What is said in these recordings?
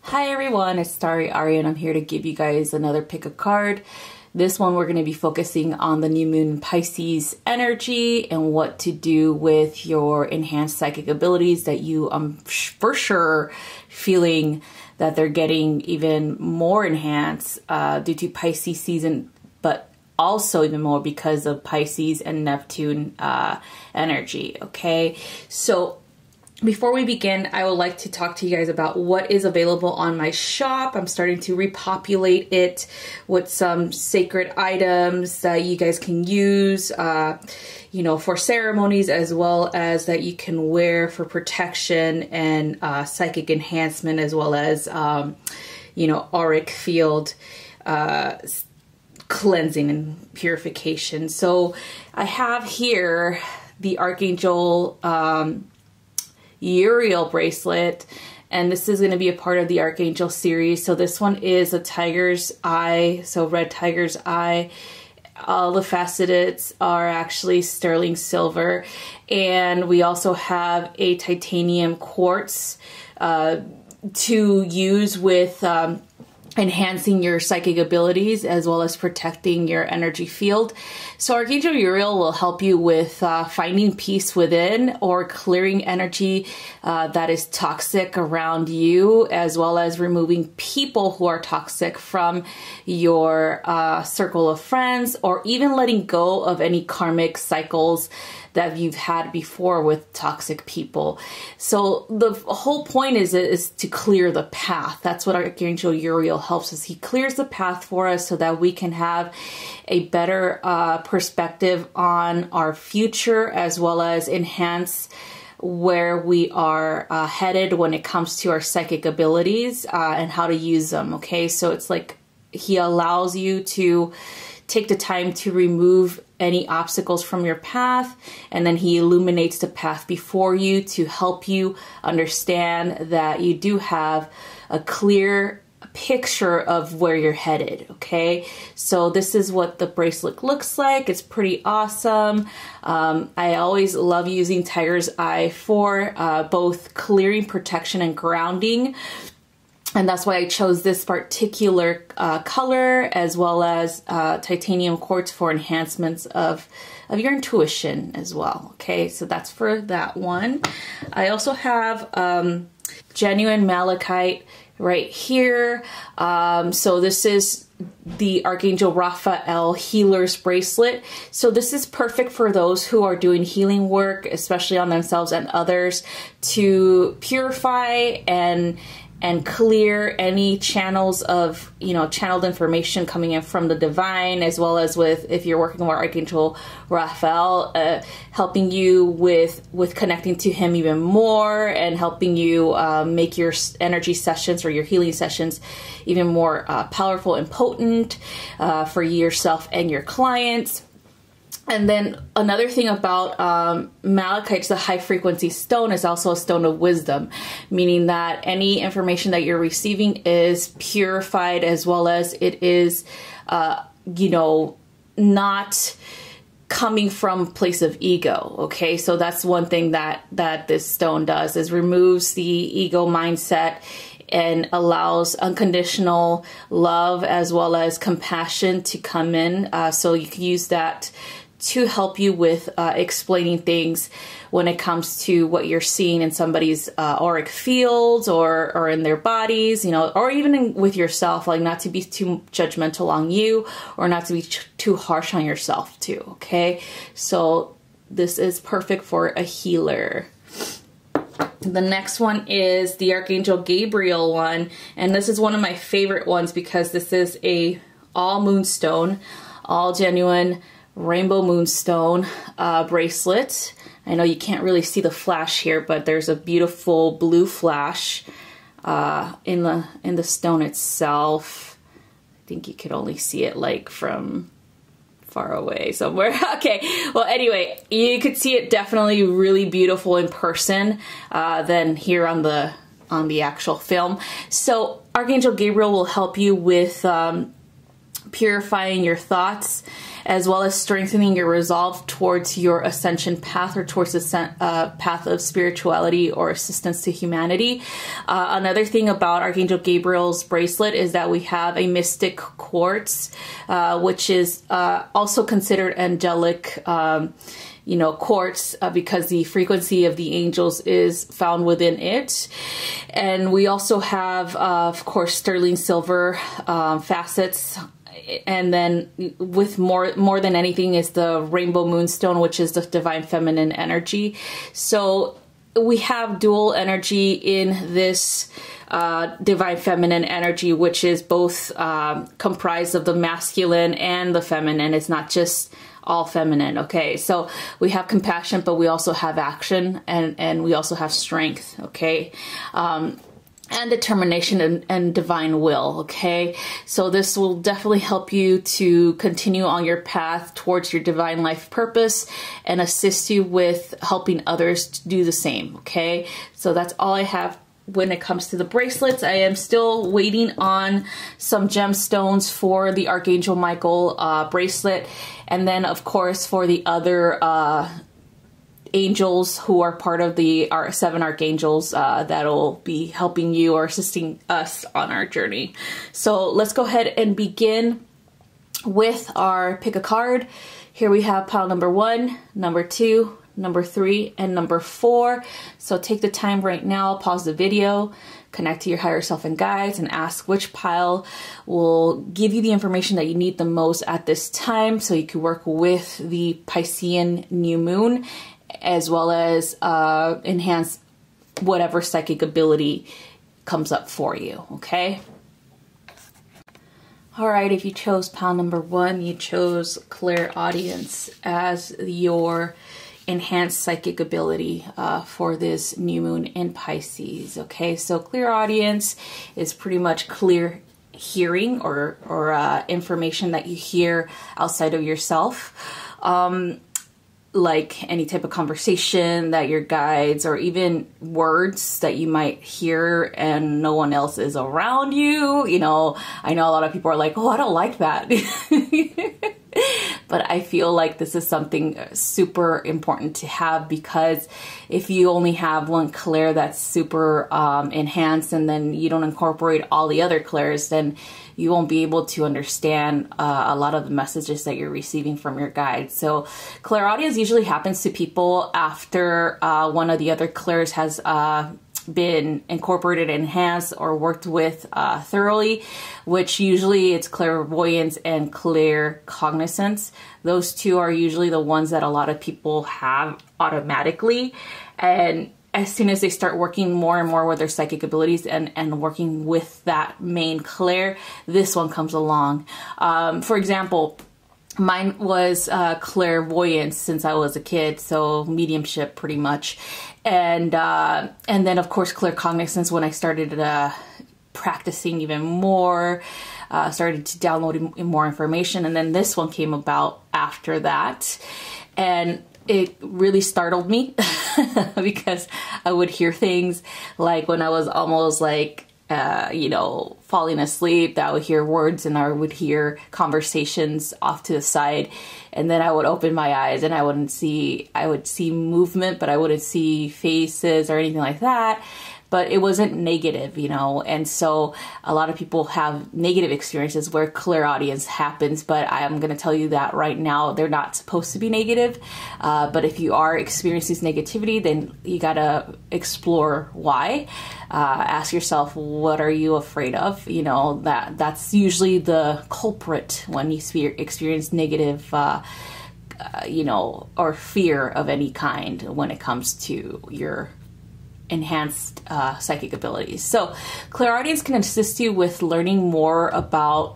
Hi everyone, it's StariAri and I'm here to give you guys another pick a card. This one we're going to be focusing on the new moon in Pisces energy and what to do with your enhanced psychic abilities that you for sure feeling that they're getting even more enhanced due to Pisces season, but also even more because of Pisces and Neptune energy. Okay, so before we begin, I would like to talk to you guys about what is available on my shop. I'm starting to repopulate it with some sacred items that you guys can use, you know, for ceremonies, as well as that you can wear for protection and psychic enhancement, as well as, you know, auric field cleansing and purification. So I have here the Archangel Uriel bracelet, and this is going to be a part of the Archangel series. So this one is a tiger's eye, so red tiger's eye. All the facets are actually sterling silver, and we also have a titanium quartz to use with enhancing your psychic abilities as well as protecting your energy field. So Archangel Uriel will help you with finding peace within or clearing energy that is toxic around you, as well as removing people who are toxic from your circle of friends, or even letting go of any karmic cycles that you've had before with toxic people. So the whole point is to clear the path. That's what Archangel Uriel helps us. He clears the path for us so that we can have a better perspective on our future, as well as enhance where we are headed when it comes to our psychic abilities and how to use them. Okay, so it's like he allows you to take the time to remove any obstacles from your path, and then he illuminates the path before you to help you understand that you do have a clear picture of where you're headed. Okay, so this is what the bracelet looks like. It's pretty awesome. I always love using tiger's eye for both clearing, protection, and grounding. And that's why I chose this particular color, as well as titanium quartz for enhancements of your intuition as well. Okay, so that's for that one. I also have genuine malachite right here. So this is the Archangel Raphael Healer's Bracelet. So this is perfect for those who are doing healing work, especially on themselves and others, to purify and clear any channels of, you know, channeled information coming in from the divine, as well as with, if you're working with Archangel Raphael, helping you with connecting to him even more, and helping you make your energy sessions or your healing sessions even more powerful and potent for yourself and your clients. And then another thing about malachite, the high frequency stone, is also a stone of wisdom, meaning that any information that you're receiving is purified, as well as it is, you know, not coming from a place of ego. Okay, so that's one thing that this stone does, is removes the ego mindset and allows unconditional love as well as compassion to come in. So you can use that to help you with explaining things when it comes to what you're seeing in somebody's auric fields or in their bodies, you know, or even with yourself, like not to be too judgmental on you, or not to be too harsh on yourself too. Okay, so this is perfect for a healer. The next one is the Archangel Gabriel one, and this is one of my favorite ones because this is a all moonstone, all genuine rainbow moonstone bracelet. I know you can't really see the flash here, but there's a beautiful blue flash in the stone itself. I think you could only see it like from far away somewhere. Okay, well anyway, you could see it definitely really beautiful in person than here on the actual film. So Archangel Gabriel will help you with purifying your thoughts, as well as strengthening your resolve towards your ascension path, or towards the path of spirituality or assistance to humanity. Another thing about Archangel Gabriel's bracelet is that we have a mystic quartz, which is also considered angelic quartz, because the frequency of the angels is found within it. And we also have, of course, sterling silver facets. And then with more than anything is the rainbow moonstone, which is the divine feminine energy. So we have dual energy in this divine feminine energy, which is both comprised of the masculine and the feminine. It's not just all feminine. Okay, so we have compassion, but we also have action, and we also have strength. Okay, and determination and divine will. Okay, so this will definitely help you to continue on your path towards your divine life purpose and assist you with helping others to do the same. Okay, so that's all I have when it comes to the bracelets. I am still waiting on some gemstones for the Archangel Michael bracelet, and then of course for the other angels who are part of the 7 archangels that'll be helping you or assisting us on our journey. So let's go ahead and begin with our pick a card. Here we have pile number 1, number 2, number 3, and number 4. So take the time right now, pause the video, connect to your higher self and guides, and ask which pile will give you the information that you need the most at this time, so you can work with the Piscean new moon, as well as enhance whatever psychic ability comes up for you. Okay. All right, if you chose pile number 1, you chose clairaudience as your enhanced psychic ability for this new moon in Pisces. Okay, so clairaudience is pretty much clear hearing or information that you hear outside of yourself. Like any type of conversation that your guides, or even words that you might hear and no one else is around you. I know a lot of people are like, oh, I don't like that. But I feel like this is something super important to have, because if you only have one clair that's super enhanced, and then you don't incorporate all the other clairs, then you won't be able to understand a lot of the messages that you're receiving from your guides. So clairaudience usually happens to people after one of the other clairs has been incorporated, enhanced, or worked with thoroughly, which usually it's clairvoyance and claircognizance. Those two are usually the ones that a lot of people have automatically. And as soon as they start working more and more with their psychic abilities and working with that main clair, this one comes along. For example, mine was clairvoyance since I was a kid, so mediumship pretty much. And then of course claircognizance when I started practicing even more, started to download more information, and then this one came about after that. And it really startled me because I would hear things like when I was almost like falling asleep, that I would hear words and I would hear conversations off to the side, and then I would open my eyes and I would see movement, but I wouldn't see faces or anything like that. But it wasn't negative, and so a lot of people have negative experiences where clairaudience happens, but I'm going to tell you that right now they're not supposed to be negative. But if you are experiencing negativity, then you got to explore why. Ask yourself, what are you afraid of? That's usually the culprit when you experience negative, or fear of any kind when it comes to your enhanced psychic abilities. So clairaudience can assist you with learning more about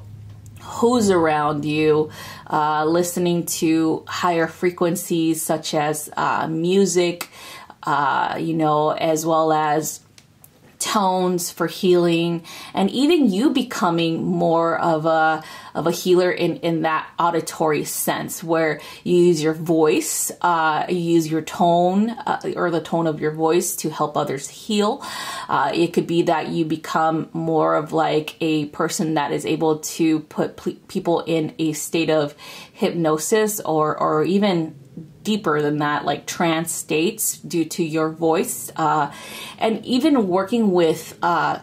who's around you, listening to higher frequencies such as music, as well as tones for healing, and even you becoming more of a healer in that auditory sense, where you use your voice, you use your tone or the tone of your voice to help others heal. It could be that you become more of like a person that is able to put people in a state of hypnosis or even deeper than that, like trance states due to your voice, and even working with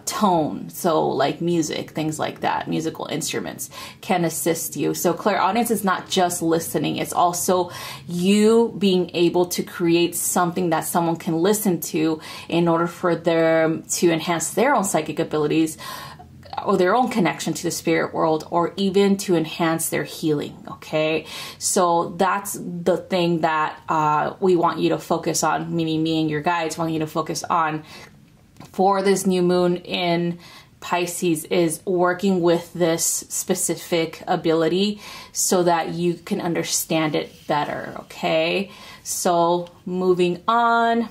tone, so like music, things like that, musical instruments can assist you. So clairaudience is not just listening, it's also you being able to create something that someone can listen to in order for them to enhance their own psychic abilities or their own connection to the spirit world, or even to enhance their healing. Okay, so that's the thing that we want you to focus on, meaning me and your guides want you to focus on for this new moon in Pisces, is working with this specific ability so that you can understand it better. Okay, so moving on,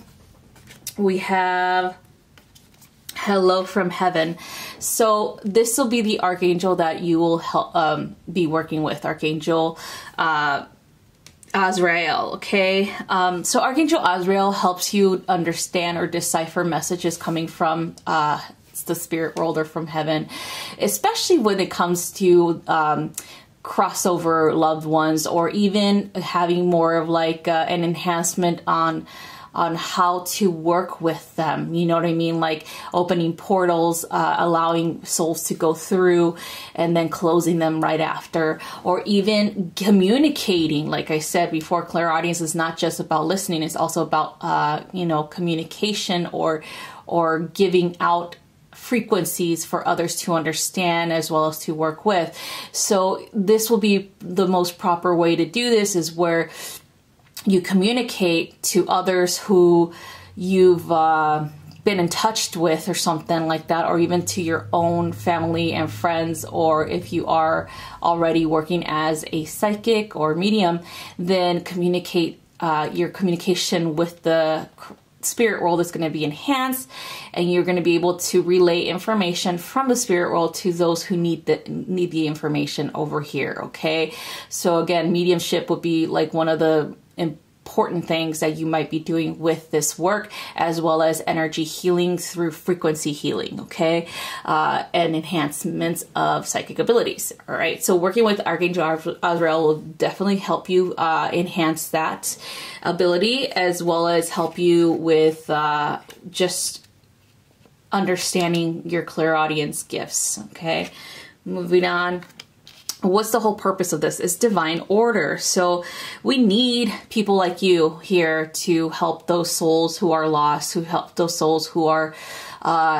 we have Hello from Heaven. So this will be the archangel that you will help, be working with, Archangel Azrael. Okay, so Archangel Azrael helps you understand or decipher messages coming from the spirit world or from heaven, especially when it comes to crossover loved ones, or even having more of like an enhancement on how to work with them. You know what I mean? Like opening portals, allowing souls to go through and then closing them right after, or even communicating. Like I said before, clairaudience is not just about listening. It's also about, you know, communication or giving out frequencies for others to understand as well as to work with. So this will be the most proper way to do this, is where you communicate to others who you've been in touch with or something like that, or even to your own family and friends, or if you are already working as a psychic or medium, then communicate. Your communication with the spirit world is going to be enhanced, and you're going to be able to relay information from the spirit world to those who need the information over here. Okay, so again, mediumship would be like one of the important things that you might be doing with this work, as well as energy healing through frequency healing, okay, and enhancements of psychic abilities. All right, so working with Archangel Azrael will definitely help you enhance that ability, as well as help you with just understanding your clairaudience gifts. Okay, moving on. What's the whole purpose of this? It's divine order. So we need people like you here to help those souls who are lost, who help those souls who are,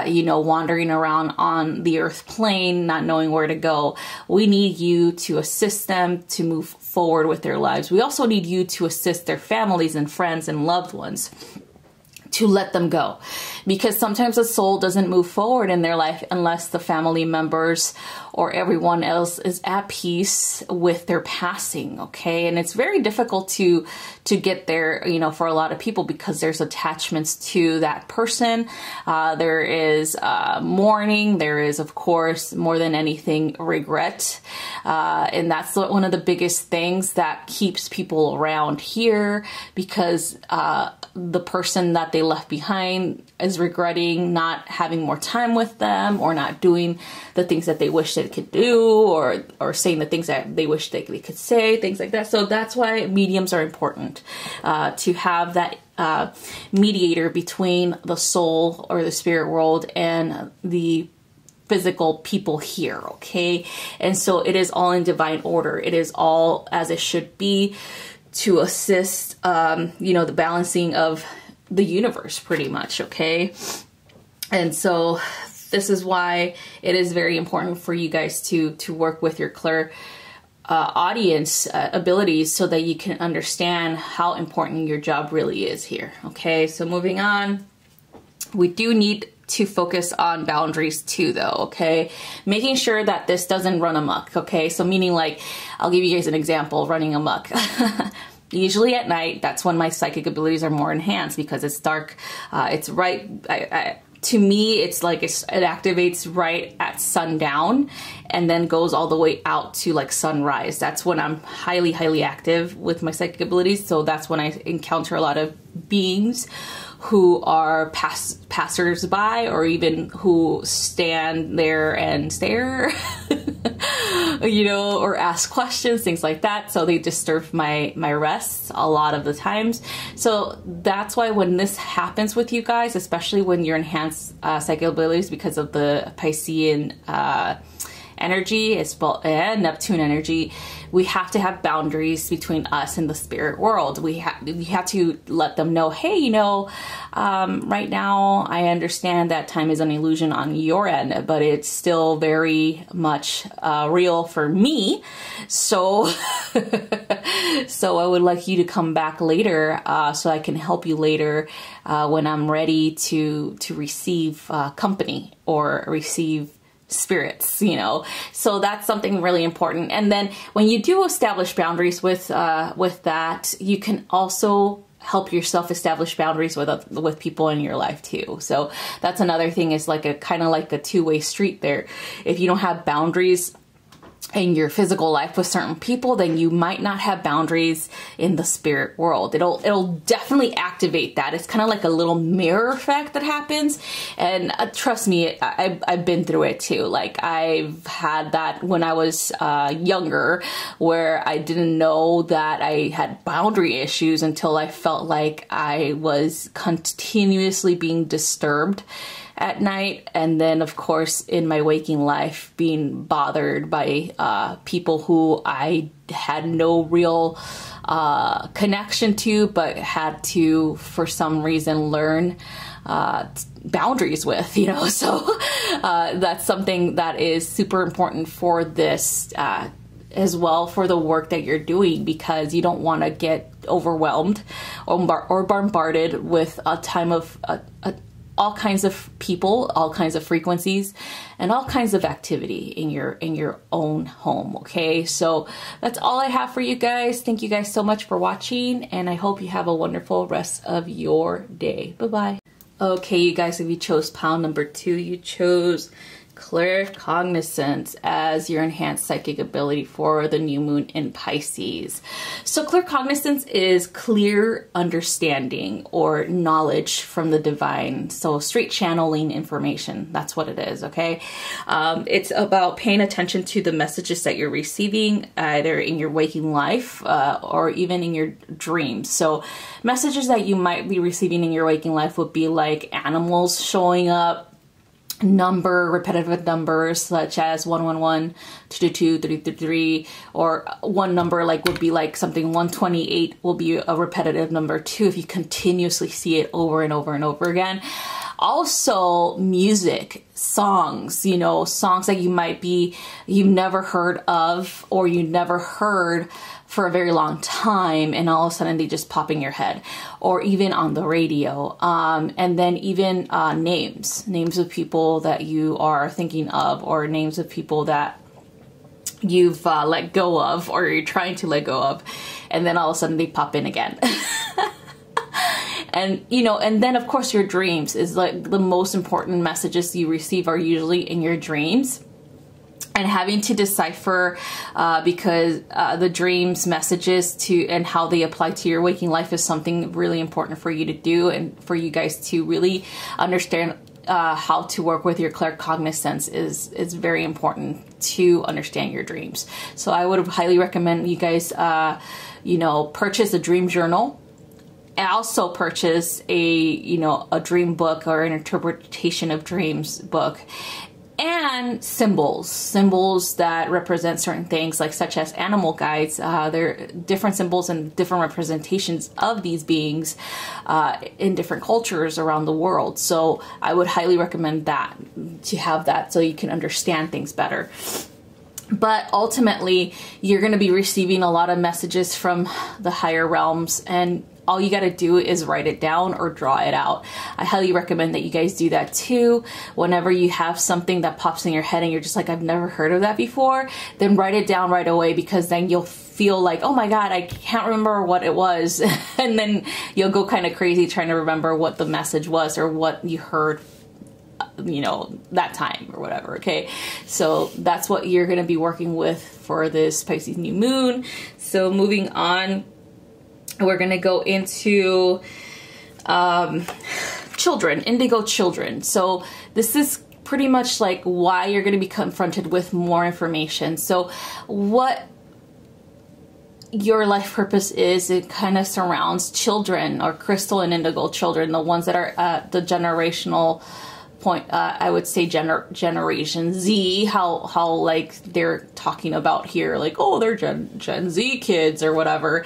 you know, wandering around on the earth plane, not knowing where to go. We need you to assist them to move forward with their lives. We also need you to assist their families and friends and loved ones to let them go, because sometimes a soul doesn't move forward in their life unless the family members or everyone else is at peace with their passing. Okay, and it's very difficult to get there, you know, for a lot of people, because there's attachments to that person. There is mourning. There is, of course, more than anything, regret, and that's one of the biggest things that keeps people around here, because the person that they left behind is regretting not having more time with them, or not doing the things that they wish they could do, or saying the things that they wish they could say, things like that. So that's why mediums are important, to have that mediator between the soul or the spirit world and the physical people here. Okay, and so it is all in divine order. It is all as it should be, to assist, you know, the balancing of the universe, pretty much. Okay, and so this is why it is very important for you guys to work with your audience abilities, so that you can understand how important your job really is here. Okay, so moving on, we do need to focus on boundaries too, though. Okay, making sure that this doesn't run amok. Okay, so meaning, like, I'll give you guys an example. Running amok. Usually at night, that's when my psychic abilities are more enhanced, because it's dark. It's right to me, it's like it activates right at sundown and then goes all the way out to like sunrise. That's when I'm highly, highly active with my psychic abilities. So that's when I encounter a lot of beings who are passersby, or even who stand there and stare, you know, or ask questions, things like that. So they disturb my rest a lot of the times. So that's why when this happens with you guys, especially when you're enhanced psychic abilities because of the Piscean energy, and Neptune energy, we have to have boundaries between us and the spirit world. We have to let them know, hey, you know, right now I understand that time is an illusion on your end, but it's still very much real for me. So, so I would like you to come back later, so I can help you later when I'm ready to receive company or receive spirits, you know. So that's something really important. And then when you do establish boundaries with that, you can also help yourself establish boundaries with people in your life too. So that's another thing, is like a kind of like a two-way street there. If you don't have boundaries in your physical life with certain people, then you might not have boundaries in the spirit world. It'll definitely activate that. It's kind of like a little mirror effect that happens. And trust me, I've been through it too. Like I've had that when I was younger, where I didn't know that I had boundary issues until I felt like I was continuously being disturbed at night. And then of course in my waking life being bothered by people who I had no real connection to, but had to for some reason learn boundaries with, you know. So that's something that is super important for this as well, for the work that you're doing, because you don't want to get overwhelmed or bombarded with a time of all kinds of people, all kinds of frequencies, and all kinds of activity in your own home. Okay, so that's all I have for you guys. Thank you guys so much for watching, and I hope you have a wonderful rest of your day. Bye-bye. Okay, you guys, if you chose pile number 2, you chose claircognizance as your enhanced psychic ability for the new moon in Pisces. So claircognizance is clear understanding or knowledge from the divine. So straight channeling information. That's what it is, okay? It's about paying attention to the messages that you're receiving, either in your waking life or even in your dreams. So messages that you might be receiving in your waking life would be like animals showing up, repetitive numbers such as 111, 222, 333, or one number like would be like something 128 will be a repetitive number too if you continuously see it over and over and over again. Also music, songs, you know, songs that you've never heard of, or you never heard for a very long time, and all of a sudden they just pop in your head, or even on the radio. And then even names of people that you are thinking of, or names of people that you've let go of, or you're trying to let go of, and then all of a sudden they pop in again. And, you know, and then of course your dreams is like the most important messages you receive are usually in your dreams. And having to decipher, because the dreams messages and how they apply to your waking life is something really important for you to do, and for you guys to really understand how to work with your claircognizance is very important to understand your dreams. So I would highly recommend you guys, you know, purchase a dream journal. And also purchase a dream book or an interpretation of dreams book. And symbols that represent certain things, like such as animal guides. There are different symbols and different representations of these beings in different cultures around the world. So I would highly recommend that, to have that so you can understand things better. But ultimately, you're going to be receiving a lot of messages from the higher realms, and all you got to do is write it down or draw it out. I highly recommend that you guys do that too. Whenever you have something that pops in your head and you're just like, I've never heard of that before, then write it down right away, because then you'll feel like, oh my God, I can't remember what it was. And then you'll go kind of crazy trying to remember what the message was or what you heard you know, that time or whatever. Okay, so that's what you're going to be working with for this Pisces new moon. So moving on, we're going to go into children, indigo children. So this is pretty much like why you're going to be confronted with more information. So what your life purpose is, it kind of surrounds children, or crystal and indigo children, the ones that are at the generational point, I would say Generation Z, how like they're talking about here, like, oh, they're Gen Z kids or whatever.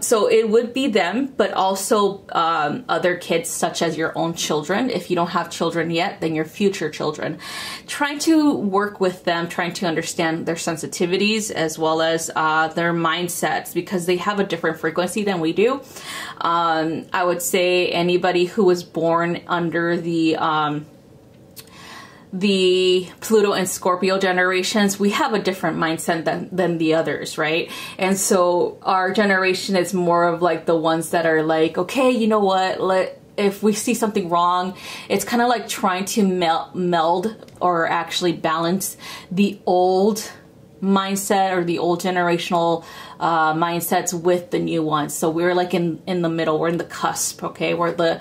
So it would be them, but also other kids such as your own children. If you don't have children yet, then your future children. Trying to work with them, trying to understand their sensitivities as well as their mindsets, because they have a different frequency than we do. I would say anybody who was born under the Pluto and Scorpio generations, we have a different mindset than the others, right? And so our generation is more of like the ones that are like, okay, you know what, if we see something wrong, it's kind of like trying to meld or actually balance the old mindset or the old generational mindsets with the new ones. So we're like in the middle, we're in the cusp, okay? We're the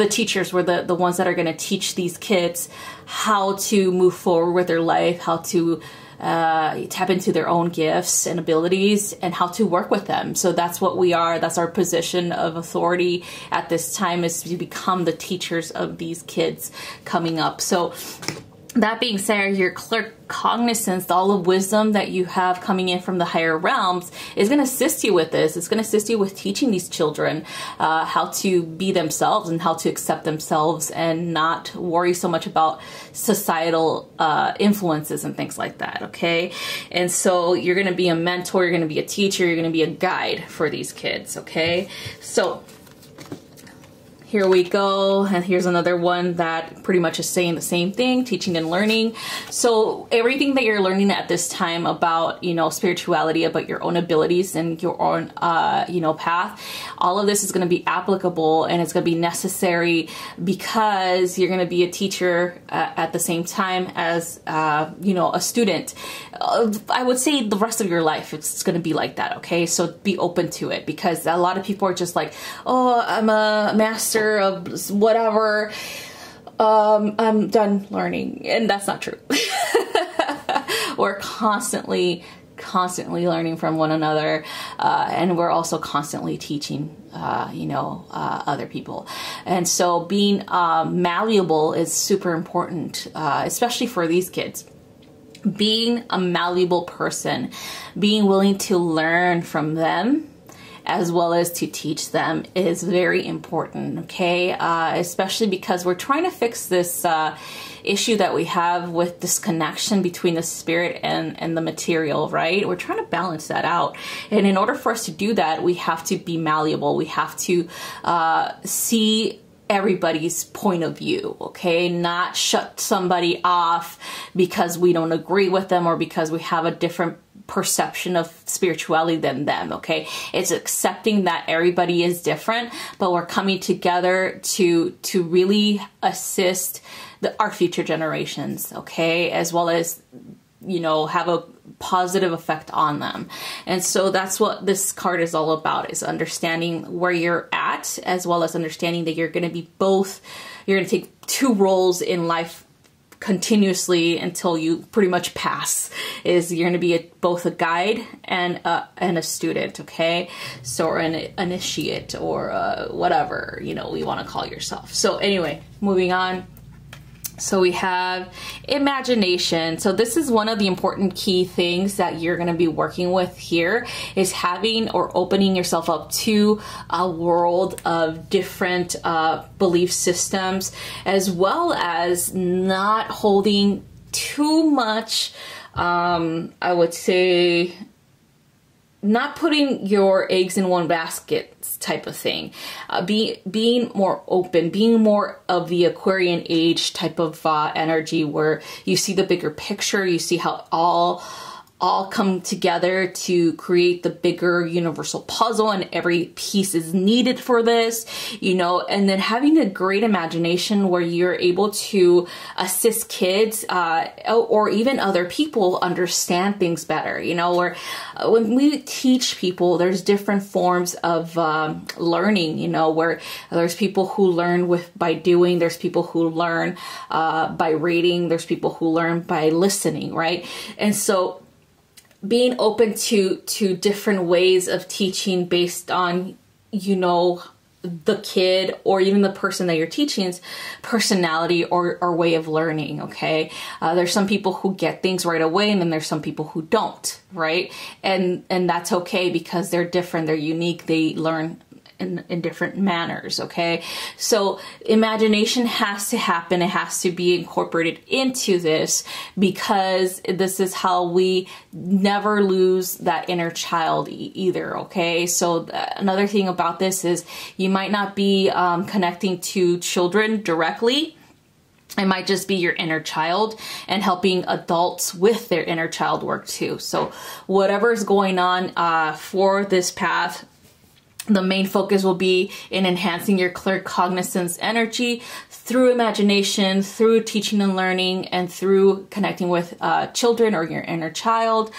teachers, we're the ones that are going to teach these kids how to move forward with their life, how to tap into their own gifts and abilities, and how to work with them. So that's what we are. That's our position of authority at this time, is to become the teachers of these kids coming up. So that being said, your clear cognizance, all the wisdom that you have coming in from the higher realms is going to assist you with this. It's going to assist you with teaching these children how to be themselves and how to accept themselves and not worry so much about societal influences and things like that, okay? And so you're going to be a mentor, you're going to be a teacher, you're going to be a guide for these kids, okay? So here we go, and here's another one that pretty much is saying the same thing, teaching and learning. So everything that you're learning at this time about, you know, spirituality, about your own abilities and your own, you know, path, all of this is going to be applicable, and it's going to be necessary because you're going to be a teacher at the same time as, you know, a student. I would say the rest of your life, it's going to be like that, okay? So be open to it, because a lot of people are just like, oh, I'm a master of whatever, I'm done learning, and that's not true. We're constantly learning from one another, and we're also constantly teaching you know, other people. And so being malleable is super important, especially for these kids. Being a malleable person, being willing to learn from them as well as to teach them is very important, okay? Especially because we're trying to fix this issue that we have with this connection between the spirit and the material, right? We're trying to balance that out. And in order for us to do that, we have to be malleable. We have to see everybody's point of view, okay? Not shut somebody off because we don't agree with them or because we have a different perception of spirituality than them, okay? It's accepting that everybody is different, but we're coming together to really assist our future generations, okay? As well as, you know, have a positive effect on them. And so that's what this card is all about, is understanding where you're at, as well as understanding that you're going to be both, you're going to take two roles in life continuously until you pretty much pass. Is you're going to be both a guide and a student, okay? So, or an initiate, or whatever, you know, you want to call yourself. So anyway, moving on. So we have imagination. So this is one of the important key things that you're going to be working with here, is having or opening yourself up to a world of different belief systems, as well as not holding too much, I would say, not putting your eggs in one basket type of thing. Being more open, being more of the Aquarian age type of energy, where you see the bigger picture, you see how all come together to create the bigger universal puzzle, and every piece is needed for this, you know, and then having a great imagination where you're able to assist kids or even other people understand things better, you know, where when we teach people, there's different forms of learning, you know, where there's people who learn by doing, there's people who learn by reading, there's people who learn by listening, right? And so being open to different ways of teaching based on, you know, the kid or even the person that you're teaching's personality or way of learning, okay? There's some people who get things right away, and then there's some people who don't, right? And that's okay, because they're different, they're unique, they learn in different manners, okay? So imagination has to happen. It has to be incorporated into this, because this is how we never lose that inner child either, okay? So another thing about this is you might not be connecting to children directly. It might just be your inner child and helping adults with their inner child work too. So whatever's going on for this path, the main focus will be in enhancing your clear cognizance energy through imagination, through teaching and learning, and through connecting with children or your inner child.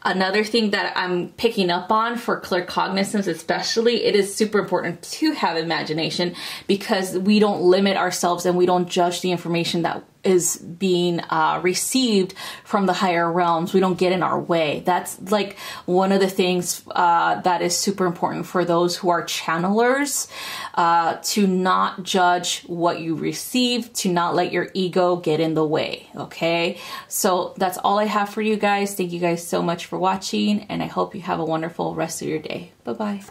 Another thing that I'm picking up on for clear cognizance especially, it is super important to have imagination, because we don't limit ourselves and we don't judge the information that is being received from the higher realms. We don't get in our way. That's like one of the things that is super important for those who are channelers, to not judge what you receive, to not let your ego get in the way, okay? So that's all I have for you guys. Thank you guys so much for watching, and I hope you have a wonderful rest of your day. Bye-bye.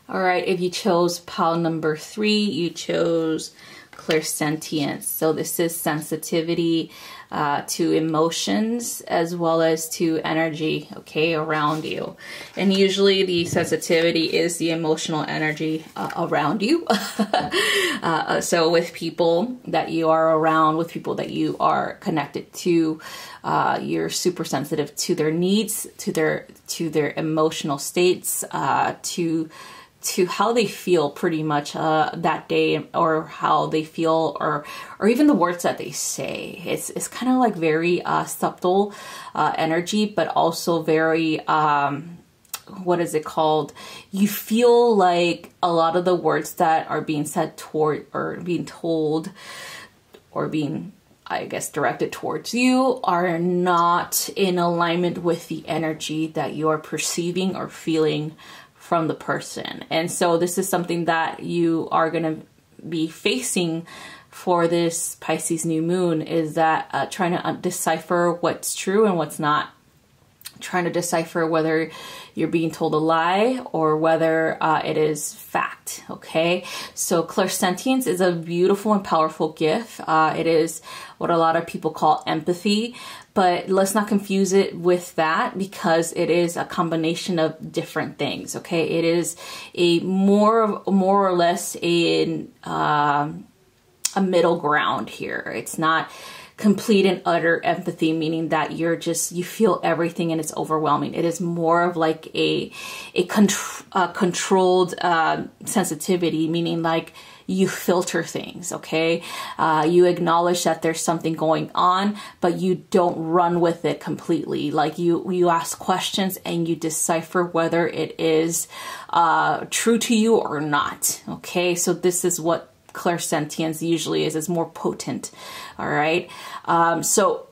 All right, if you chose pile number 3, you chose clairsentience. So this is sensitivity to emotions as well as to energy, okay, around you. And usually the sensitivity is the emotional energy around you. So with people that you are around, with people that you are connected to, you're super sensitive to their needs, to their emotional states, to how they feel pretty much that day, or how they feel, or even the words that they say. It's kind of like very subtle energy, but also very what is it called? You feel like a lot of the words that are being said toward, or being told, or being, I guess, directed towards you, are not in alignment with the energy that you are perceiving or feeling from the person. And so this is something that you are going to be facing for this Pisces new moon, is that trying to decipher what's true and what's not. Trying to decipher whether you're being told a lie or whether it is fact, okay? So clairsentience is a beautiful and powerful gift. It is what a lot of people call empathy, but let's not confuse it with that, because it is a combination of different things, okay? It is a more or less a middle ground here. It's not complete and utter empathy, meaning that you feel everything and it's overwhelming. It is more of like a controlled sensitivity, meaning like you filter things, okay? You acknowledge that there's something going on, but you don't run with it completely. Like you ask questions and you decipher whether it is true to you or not, okay? So this is what clairsentience usually is more potent, all right? So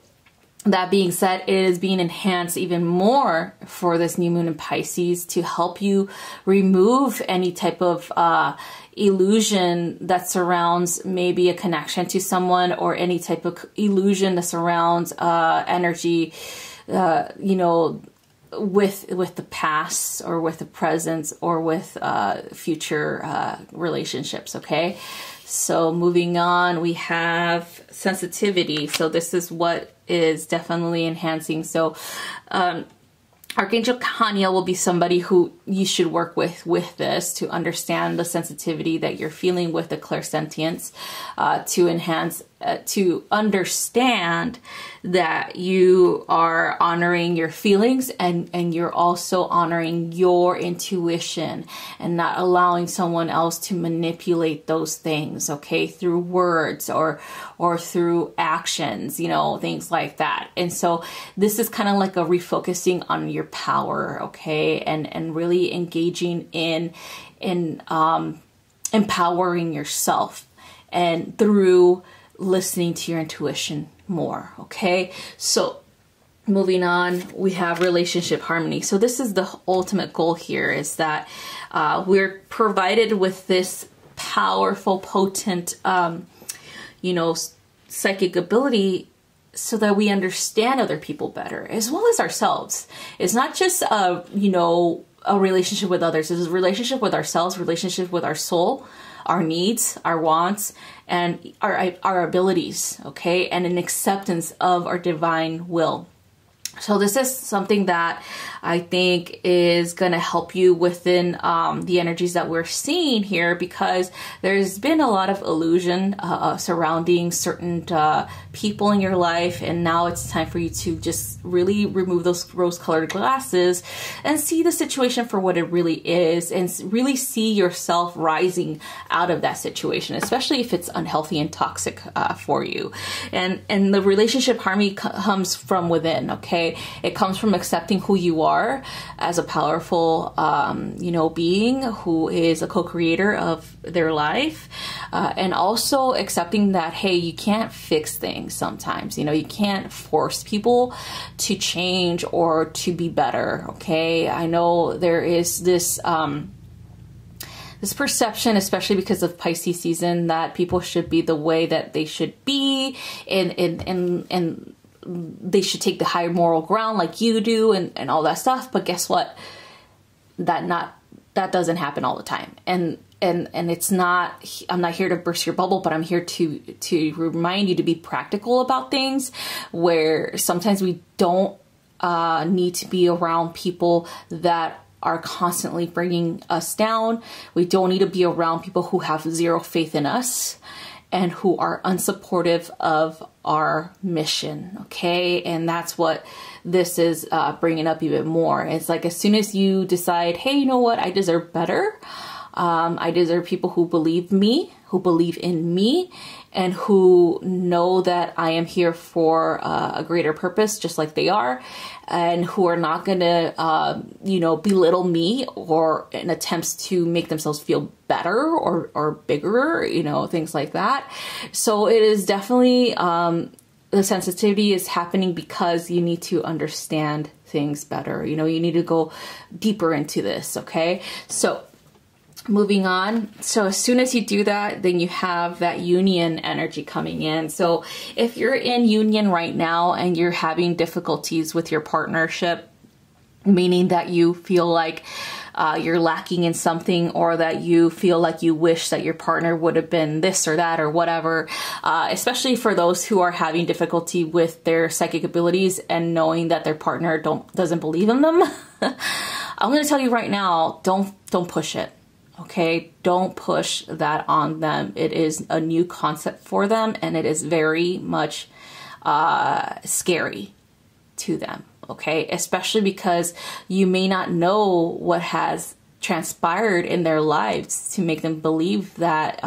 that being said, it is being enhanced even more for this new moon in Pisces to help you remove any type of illusion that surrounds maybe a connection to someone, or any type of illusion that surrounds energy, you know, with the past, or with the present, or with future relationships, okay? So moving on, we have sensitivity. So this is what is definitely enhancing. So Archangel Khaniel will be somebody who you should work with this, to understand the sensitivity that you're feeling with the clairsentience, to enhance to understand that you are honoring your feelings, and you're also honoring your intuition and not allowing someone else to manipulate those things, okay, through words or through actions, you know, things like that. And so this is kind of like a refocusing on your power, okay, and really engaging in empowering yourself, and through listening to your intuition more, okay? So moving on, we have relationship harmony. So this is the ultimate goal here, is that we're provided with this powerful, potent, you know, psychic ability so that we understand other people better, as well as ourselves. It's not just, you know, a relationship with others. It's a relationship with ourselves, relationship with our soul, our needs, our wants, and our abilities, okay? And an acceptance of our divine will. So this is something that I think is going to help you within the energies that we're seeing here, because there's been a lot of illusion surrounding certain people in your life, and now it's time for you to just really remove those rose-colored glasses and see the situation for what it really is, and really see yourself rising out of that situation, especially if it's unhealthy and toxic for you. And the relationship harmony comes from within, okay? It comes from accepting who you are as a powerful, you know, being who is a co-creator of their life, and also accepting that, hey, you can't fix things sometimes. You know, you can't force people to change or to be better. Okay, I know there is this this perception, especially because of Pisces season, that people should be the way that they should be, and they should take the higher moral ground like you do, and all that stuff. But guess what? That doesn't happen all the time. And it's not, I'm not here to burst your bubble, but I'm here to remind you to be practical about things, where sometimes we don't need to be around people that are constantly bringing us down. We don't need to be around people who have zero faith in us and who are unsupportive of our mission, okay? And that's what this is bringing up even more. It's like, as soon as you decide, hey, you know what, I deserve better. I deserve people who believe me, who believe in me, and who know that I am here for a greater purpose, just like they are, and who are not going to, you know, belittle me or in attempts to make themselves feel better or bigger, you know, things like that. So it is definitely, the sensitivity is happening because you need to understand things better. You know, you need to go deeper into this, okay? So moving on. So as soon as you do that, then you have that union energy coming in. So if you're in union right now and you're having difficulties with your partnership, meaning that you feel like you're lacking in something, or that you feel like you wish that your partner would have been this or that or whatever, especially for those who are having difficulty with their psychic abilities and knowing that their partner doesn't believe in them, I'm going to tell you right now, don't push it. Okay, don't push that on them. It is a new concept for them, and it is very much scary to them. Okay, especially because you may not know what has transpired in their lives to make them believe that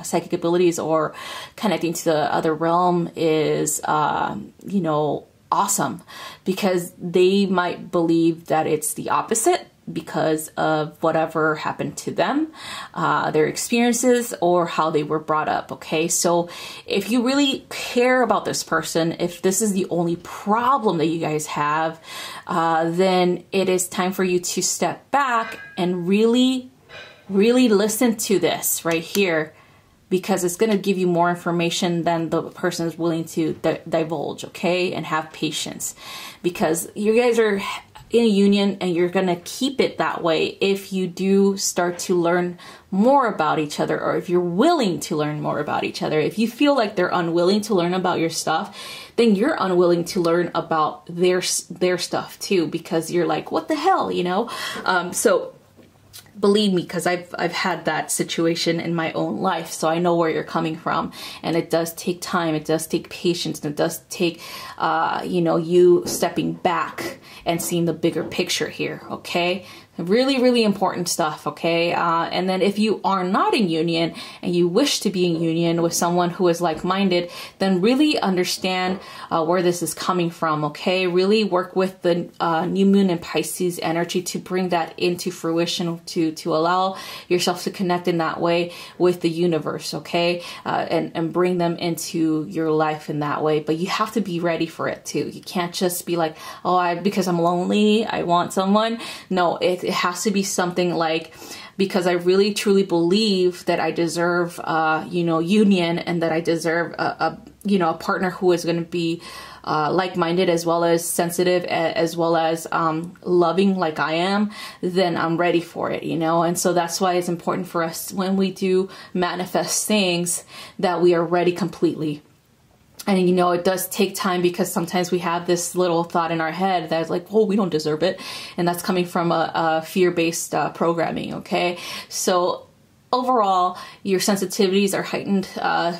psychic abilities or connecting to the other realm is, you know, awesome, because they might believe that it's the opposite because of whatever happened to them, their experiences, or how they were brought up. Okay, so if you really care about this person, if this is the only problem that you guys have, then it is time for you to step back and really listen to this right here, because it's going to give you more information than the person is willing to divulge. Okay, and have patience, because you guys are in a union, and you're going to keep it that way if you do start to learn more about each other, or if you're willing to learn more about each other. If you feel like they're unwilling to learn about your stuff, then you're unwilling to learn about their stuff too, because you're like, what the hell, you know? So Believe me, because I've had that situation in my own life, so I know where you're coming from. And it does take time, it does take patience, and it does take you know, you stepping back and seeing the bigger picture here, okay? Really, really important stuff, okay? And then if you are not in union and you wish to be in union with someone who is like-minded, then really understand where this is coming from, okay? Really work with the new moon in Pisces energy to bring that into fruition, to allow yourself to connect in that way with the universe, okay? And bring them into your life in that way. But you have to be ready for it too. You can't just be like, oh, because I'm lonely, I want someone. No, it has to be something like, because I really truly believe that I deserve, you know, union, and that I deserve you know, a partner who is going to be like-minded, as well as sensitive, as well as loving like I am, then I'm ready for it, you know? And so that's why it's important for us, when we do manifest things, that we are ready completely. And, you know, it does take time, because sometimes we have this little thought in our head that's like, oh, we don't deserve it. And that's coming from a fear-based programming, okay? So overall, your sensitivities are heightened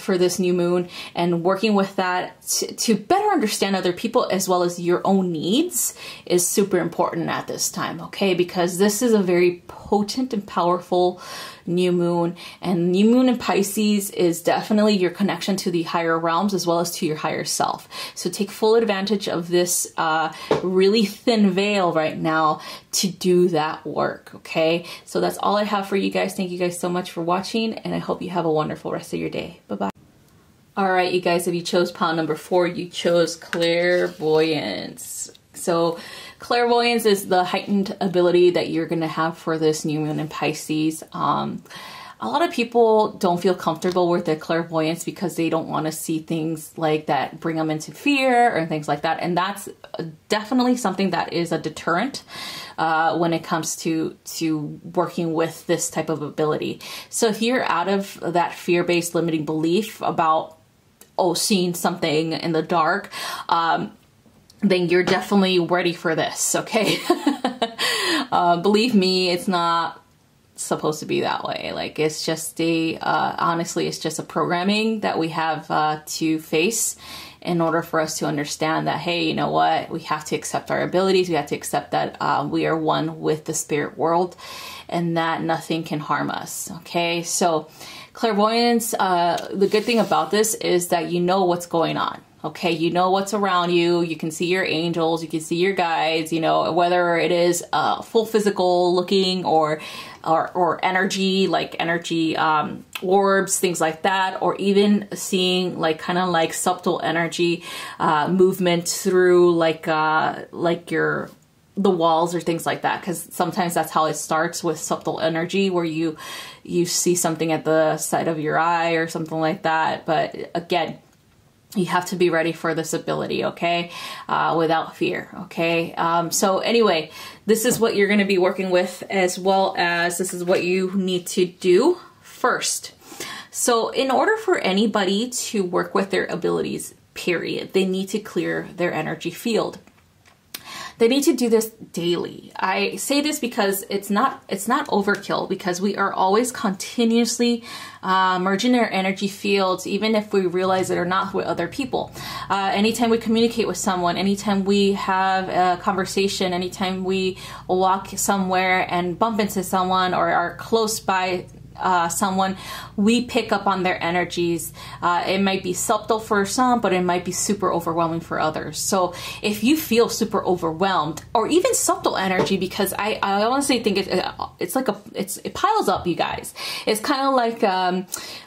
for this new moon, and working with that to better understand other people as well as your own needs is super important at this time, okay? Because this is a very potent and powerful new moon, and new moon in Pisces is definitely your connection to the higher realms as well as to your higher self. So take full advantage of this really thin veil right now to do that work, okay? So that's all I have for you guys. Thank you guys so much for watching, and I hope you have a wonderful rest of your day. Bye-bye. All right, you guys, if you chose pile number 4, you chose clairvoyance. So clairvoyance is the heightened ability that you're going to have for this new moon in Pisces. A lot of people don't feel comfortable with their clairvoyance because they don't want to see things like that bring them into fear or things like that. And that's definitely something that is a deterrent when it comes to working with this type of ability. So if you're out of that fear-based limiting belief about, oh, seeing something in the dark, then you're definitely ready for this, okay? Believe me, it's not supposed to be that way. Like, it's just honestly, it's just a programming that we have to face in order for us to understand that, hey, you know what? We have to accept our abilities. We have to accept that we are one with the spirit world, and that nothing can harm us, okay? So clairvoyance, the good thing about this is that you know what's going on. Okay, you know what's around you. You can see your angels, you can see your guides, you know, whether it is full physical looking or energy, like energy orbs, things like that, or even seeing like kind of like subtle energy movement through like the walls or things like that, because sometimes that's how it starts, with subtle energy, where you see something at the side of your eye or something like that. But again, you have to be ready for this ability, okay? Without fear, okay? So anyway, this is what you're going to be working with, as well as this is what you need to do first. So in order for anybody to work with their abilities, period, they need to clear their energy field. They need to do this daily. I say this because it's not overkill, because we are always continuously merging our energy fields, even if we realize it or not, with other people. Anytime we communicate with someone, anytime we have a conversation, anytime we walk somewhere and bump into someone or are close by someone, we pick up on their energies. It might be subtle for some, but it might be super overwhelming for others. So if you feel super overwhelmed, or even subtle energy, because I honestly think it piles up, you guys. It's kind of like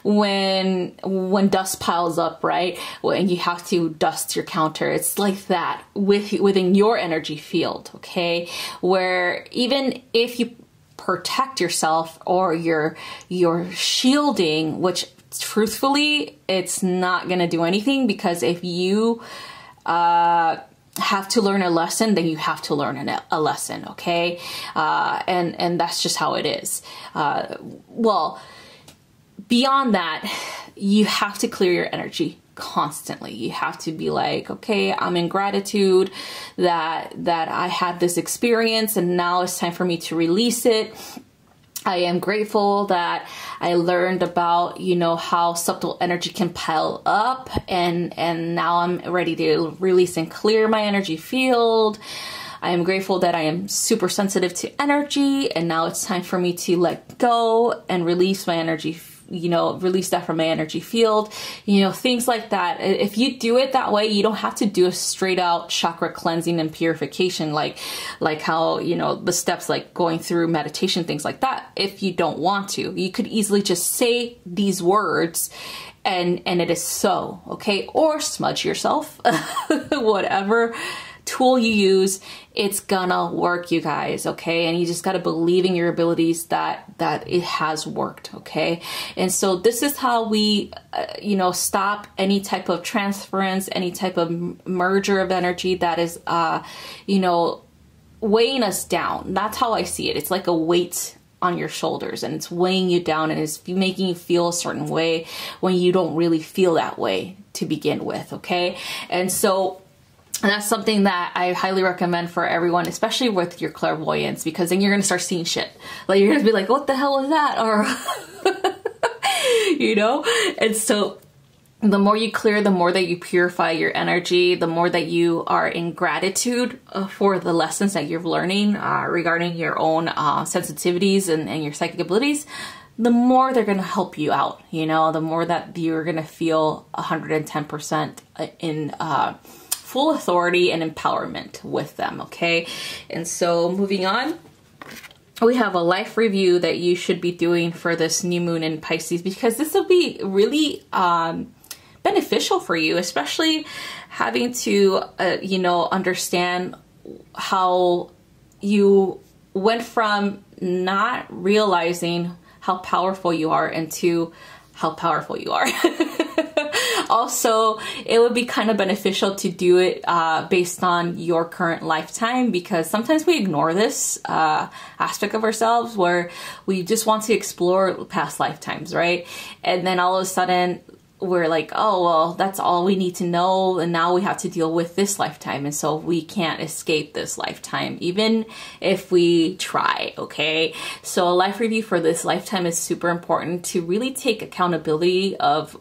when dust piles up, right? When you have to dust your counter. It's like that within your energy field, okay? Where even if you protect yourself, or you're shielding, which truthfully, it's not going to do anything, because if you have to learn a lesson, then you have to learn a lesson, okay? And that's just how it is. Well, beyond that, you have to clear your energy constantly. You have to be like, okay, I'm in gratitude that I had this experience, and now it's time for me to release it. I am grateful that I learned about, you know, how subtle energy can pile up, and now I'm ready to release and clear my energy field. I am grateful that I am super sensitive to energy, and now it's time for me to let go and release my energy, you know, release that from my energy field, you know, things like that. If you do it that way, you don't have to do a straight out chakra cleansing and purification, like how, you know, the steps like going through meditation, things like that. If you don't want to, you could easily just say these words and it is so, okay? Or smudge yourself, whatever tool you use, it's gonna work, you guys, okay? And you just gotta believe in your abilities that it has worked, okay? And so this is how we, you know, stop any type of transference, any type of merger of energy that is, you know, weighing us down. That's how I see it. It's like a weight on your shoulders, and it's weighing you down, and it's making you feel a certain way when you don't really feel that way to begin with, okay? And so that's something that I highly recommend for everyone, especially with your clairvoyance, because then you're going to start seeing shit. Like, you're going to be like, what the hell is that? Or, you know? And so the more you clear, the more that you purify your energy, the more that you are in gratitude for the lessons that you're learning regarding your own sensitivities and your psychic abilities, the more they're going to help you out, you know, the more that you're going to feel 110% in full authority and empowerment with them, okay? And so moving on, we have a life review that you should be doing for this new moon in Pisces, because this will be really beneficial for you, especially having to, you know, understand how you went from not realizing how powerful you are into how powerful you are. Also, it would be kind of beneficial to do it based on your current lifetime, because sometimes we ignore this aspect of ourselves where we just want to explore past lifetimes, right? And then all of a sudden we're like, oh, well, that's all we need to know, and now we have to deal with this lifetime, and so we can't escape this lifetime, even if we try, okay? So a life review for this lifetime is super important to really take accountability of,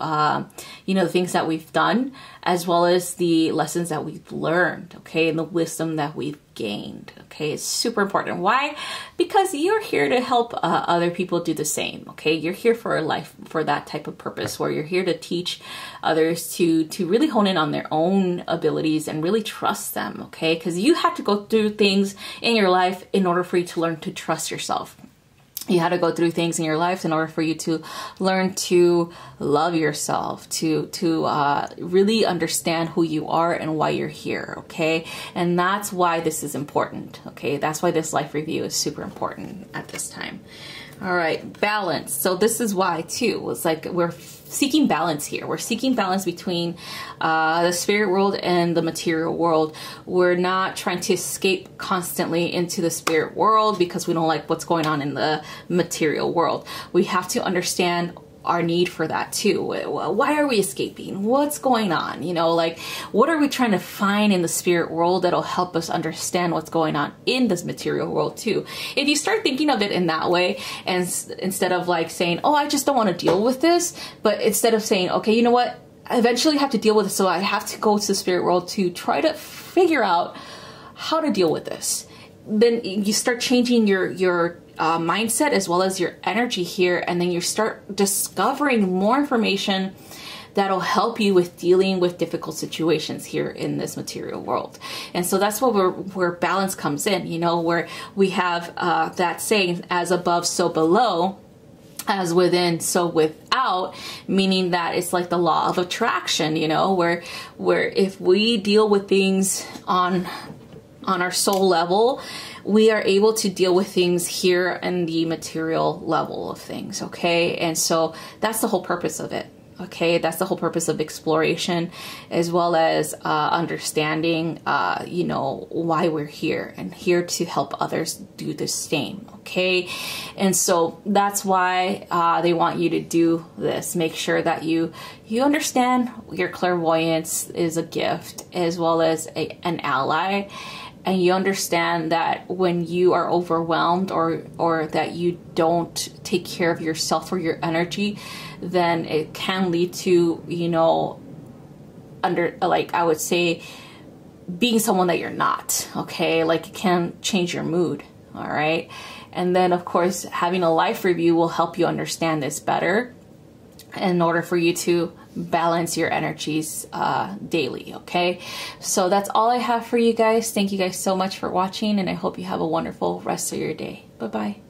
you know, the things that we've done, as well as the lessons that we've learned, okay, and the wisdom that we've gained, okay? It's super important. Why? Because you're here to help other people do the same, okay? You're here for a life, for that type of purpose, where you're here to teach others to really hone in on their own abilities and really trust them, okay? Because you have to go through things in your life in order for you to learn to trust yourself. You had to go through things in your life in order for you to learn to love yourself, to really understand who you are and why you're here, okay? And that's why this is important, okay? That's why this life review is super important at this time. All right, balance. So this is why too. It's like we're seeking balance here. We're seeking balance between the spirit world and the material world. We're not trying to escape constantly into the spirit world because we don't like what's going on in the material world. We have to understand our need for that too. Why are we escaping? What's going on? You know, like, what are we trying to find in the spirit world that'll help us understand what's going on in this material world too? If you start thinking of it in that way, and instead of like saying, oh, I just don't want to deal with this, but instead of saying, okay, you know what, I eventually have to deal with it, so I have to go to the spirit world to try to figure out how to deal with this. Then you start changing your mindset as well as your energy here, and then you start discovering more information that'll help you with dealing with difficult situations here in this material world. And so that's where balance comes in, you know, where we have that saying, as above, so below, as within, so without, meaning that it's like the law of attraction, you know, where if we deal with things on our soul level, we are able to deal with things here in the material level of things, okay? And so that's the whole purpose of it, okay? That's the whole purpose of exploration, as well as understanding, you know, why we're here, and here to help others do the same, okay? And so that's why they want you to do this. Make sure that you understand your clairvoyance is a gift, as well as an ally. and you understand that when you are overwhelmed or that you don't take care of yourself or your energy, then it can lead to, you know, like I would say, being someone that you're not, okay? Like it can change your mood, all right? And then of course, having a life review will help you understand this better in order for you to balance your energies daily, okay? So that's all I have for you guys. Thank you guys so much for watching, and I hope you have a wonderful rest of your day. Bye-bye.